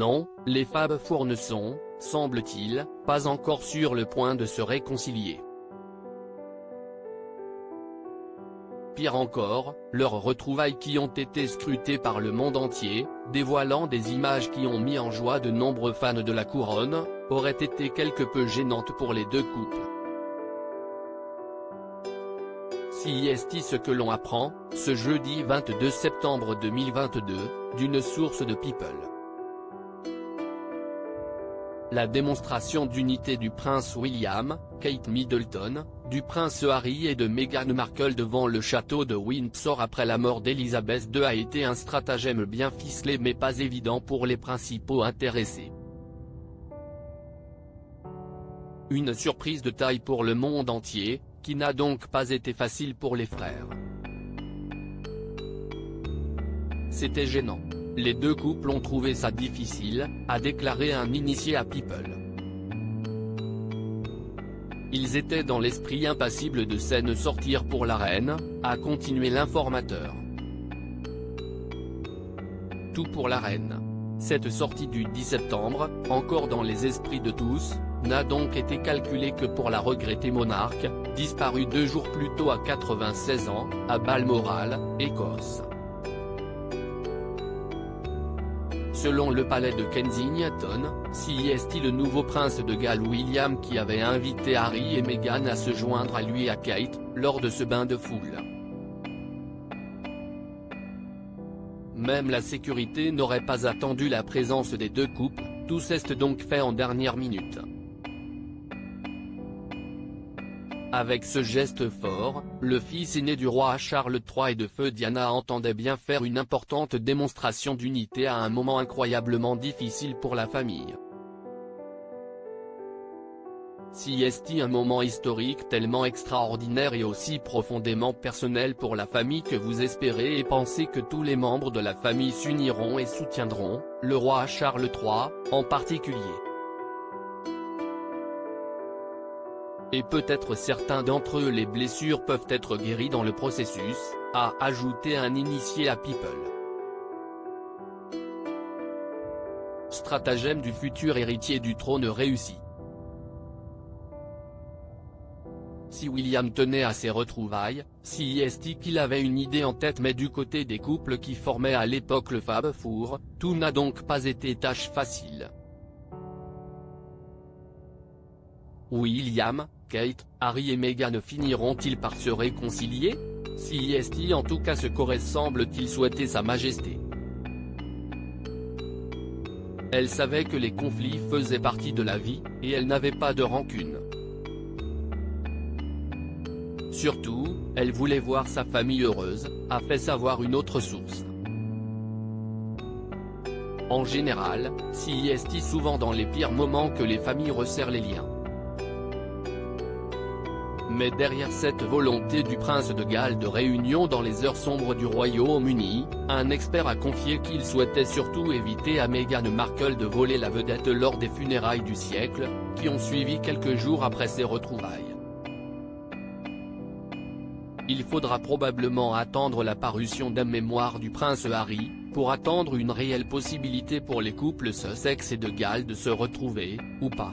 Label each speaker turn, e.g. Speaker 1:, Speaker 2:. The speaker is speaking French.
Speaker 1: Non, les Fab Four ne sont, semble-t-il, pas encore sur le point de se réconcilier. Pire encore, leurs retrouvailles qui ont été scrutées par le monde entier, dévoilant des images qui ont mis en joie de nombreux fans de la couronne, auraient été quelque peu gênantes pour les deux couples. Si est ce que l'on apprend, ce jeudi 22 septembre 2022, d'une source de People. La démonstration d'unité du prince William, Kate Middleton, du prince Harry et de Meghan Markle devant le château de Windsor après la mort d'Elizabeth II a été un stratagème bien ficelé mais pas évident pour les principaux intéressés. Une surprise de taille pour le monde entier, qui n'a donc pas été facile pour les frères. C'était gênant. Les deux couples ont trouvé ça difficile, a déclaré un initié à People. Ils étaient dans l'esprit impassible de scène sortir pour la reine, a continué l'informateur. Tout pour la reine. Cette sortie du 10 septembre, encore dans les esprits de tous, n'a donc été calculée que pour la regrettée monarque, disparue 2 jours plus tôt à 96 ans, à Balmoral, Écosse. Selon le palais de Kensington, c'est le nouveau prince de Galles William qui avait invité Harry et Meghan à se joindre à lui et à Kate, lors de ce bain de foule. Même la sécurité n'aurait pas attendu la présence des deux couples, tout s'est donc fait en dernière minute. Avec ce geste fort, le fils aîné du roi Charles III et de feu Diana entendait bien faire une importante démonstration d'unité à un moment incroyablement difficile pour la famille. C'est un moment historique tellement extraordinaire et aussi profondément personnel pour la famille que vous espérez et pensez que tous les membres de la famille s'uniront et soutiendront, le roi Charles III, en particulier. Et peut-être certains d'entre eux les blessures peuvent être guéries dans le processus, a ajouté un initié à People. Stratagème du futur héritier du trône réussi. Si William tenait à ses retrouvailles, c'est qu'il avait une idée en tête mais du côté des couples qui formaient à l'époque le Fab Four, tout n'a donc pas été tâche facile. William, Kate, Harry et Meghan finiront-ils par se réconcilier? C'est en tout cas ce qu'aurait semble-t-il souhaiter Sa Majesté. Elle savait que les conflits faisaient partie de la vie, et elle n'avait pas de rancune. Surtout, elle voulait voir sa famille heureuse, a fait savoir une autre source. En général, c'est souvent dans les pires moments que les familles resserrent les liens. Mais derrière cette volonté du prince de Galles de réunion dans les heures sombres du Royaume-Uni, un expert a confié qu'il souhaitait surtout éviter à Meghan Markle de voler la vedette lors des funérailles du siècle, qui ont suivi quelques jours après ses retrouvailles. Il faudra probablement attendre la parution d'un mémoire du prince Harry, pour attendre une réelle possibilité pour les couples Sussex et de Galles de se retrouver, ou pas.